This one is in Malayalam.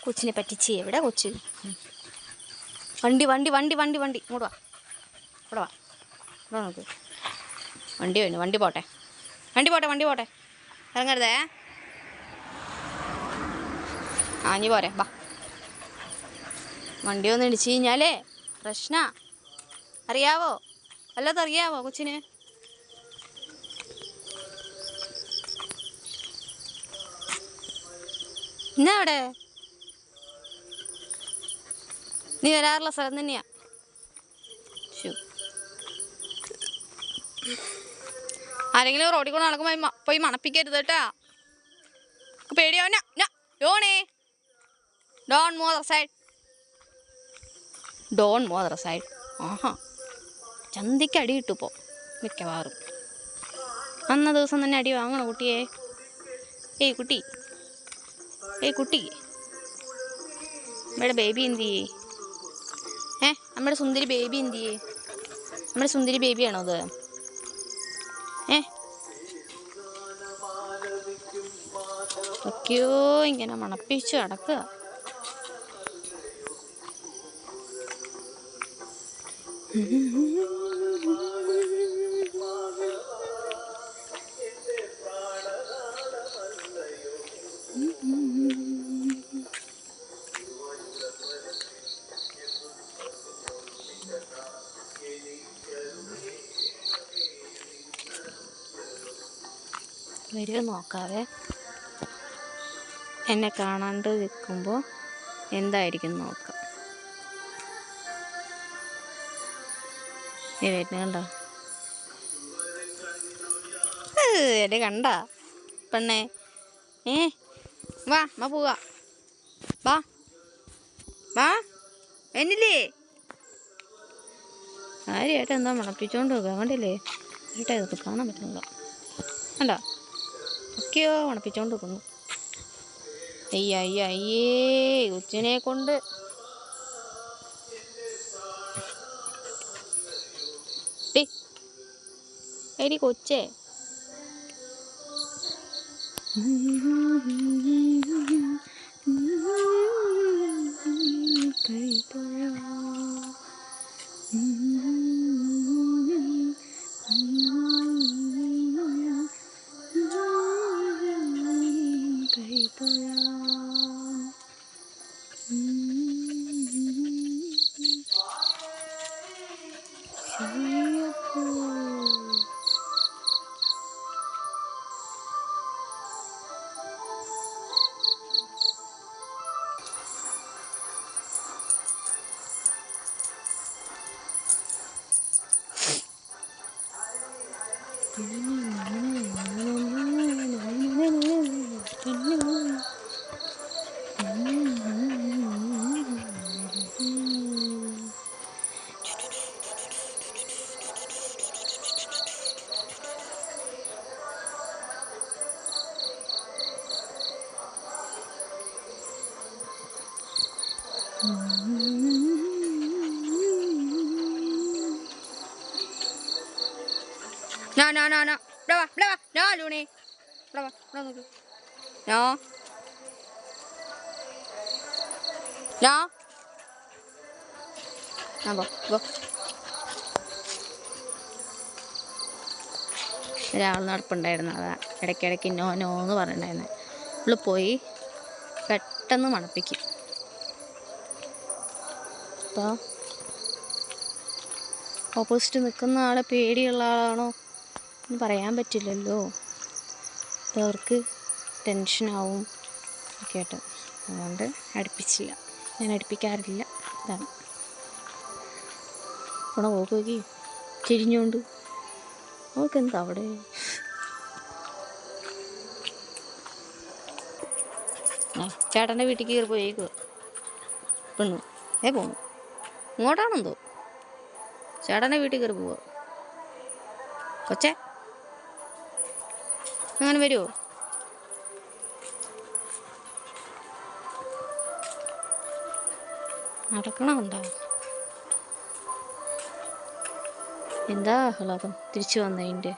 കൊച്ചിനെ പറ്റിച്ച് എവിടെ കൊച്ച്? വണ്ടി വണ്ടി വണ്ടി വണ്ടി വണ്ടി ഇങ്ങോട്ട് വാ, ഇവിടെ വാ, ഇവിടെ നോക്ക്. വണ്ടി വേണം, വണ്ടി പോട്ടെ, വണ്ടി പോട്ടെ, വണ്ടി പോട്ടെ, ഇറങ്ങരുതേ. ആഞ്ഞു പോരെ, വാ. വണ്ടി ഒന്ന് ഇടിച്ച് കഴിഞ്ഞാലേ പ്രശ്ന. അറിയാവോ? അല്ലാതെ അറിയാവോ കൊച്ചിന്? എന്നാ അവിടെ നീ വരാറുള്ള സ്ഥലം തന്നെയാ. ആരെങ്കിലും റോഡിൽ കൂടെ നടക്കുമ്പോൾ പോയി മണപ്പിക്കരുത് കേട്ടാ. പേടിയാവന ഡോണേ, don't move the side, don't move the side. ആഹാ, ചന്തിക്ക് അടി കിട്ടുപ്പോൾ മിക്കവാറും. അന്ന ദിവസം തന്നെ അടി വാങ്ങണം കുട്ടിയെ. ഏയ് കുട്ടി, ഏയ് കുട്ടി, നമ്മുടെ ബേബി എന്ത് ചെയ്യേ? നമ്മുടെ സുന്ദരി ബേബി എന്ത് ചെയ്യേ? നമ്മുടെ സുന്ദരി ബേബിയാണോ അത്? ഒക്കെയോ ഇങ്ങനെ മണപ്പിച്ച് കിടക്കുക. വരിക നോക്കാവേ, എന്നെ കാണാണ്ട് നിൽക്കുമ്പോൾ എന്തായിരിക്കും നോക്കാം. വരുന്ന കണ്ടോ? എന്നെ കണ്ട പെണ്ണേ? വാ അമ്മ പോവാ, വാ വാ, എന്നില്ലേ കാര്യമായിട്ട് എന്താ മണപ്പിച്ചോണ്ട് നോക്കുക. കണ്ടില്ലേ ഏട്ടാ, ഇതൊക്കെ കാണാൻ പറ്റുന്നില്ല. കണ്ടോ? ഒക്കെയോ മണപ്പിച്ചോണ്ട് നിൽക്കുന്നു. അയ്യ അയ്യ അയ്യേ, കൊച്ചിനെ കൊണ്ട്. എടി കൊച്ചേ, No. ഇവിടെ വാ. No, ലൂണി. ഇവിടെ വാ. ഇവിടെ നോക്ക്. No. പോ. ഒരാൾ നടപ്പുണ്ടായിരുന്നു, അതാ ഇടയ്ക്കിടയ്ക്ക് നോ എന്ന് പറഞ്ഞിട്ടുണ്ടായിരുന്നു. ഇവള് പോയി പെട്ടെന്ന് മണപ്പിക്കും. അപ്പോൾ ഓപ്പോസിറ്റ് നിൽക്കുന്ന ആളെ പേടിയുള്ള ആളാണോ എന്ന് പറയാൻ പറ്റില്ലല്ലോ. അപ്പോൾ അവർക്ക് ടെൻഷനാവും കേട്ടോ. അതുകൊണ്ട് അടുപ്പിച്ചില്ല, ഞാൻ അടുപ്പിക്കാറില്ല. ഇതാണ് ഇവിടെ നോക്കി ചിരിഞ്ഞോണ്ട് നോക്കെന്താ അവിടെ. ചേട്ടൻ്റെ വീട്ടിൽ കയറി പോയേക്കുക പെണ്ണു. പോന്നു ഇങ്ങോട്ടാണെന്തോ, ചേട്ടൻ്റെ വീട്ടിൽ കയറി പോവുക. കൊച്ചേ അങ്ങനെ വരുമോ? നടക്കണമുണ്ടോ? എന്താ ആഹ്ലാദം തിരിച്ചു വന്നതിൻ്റെ?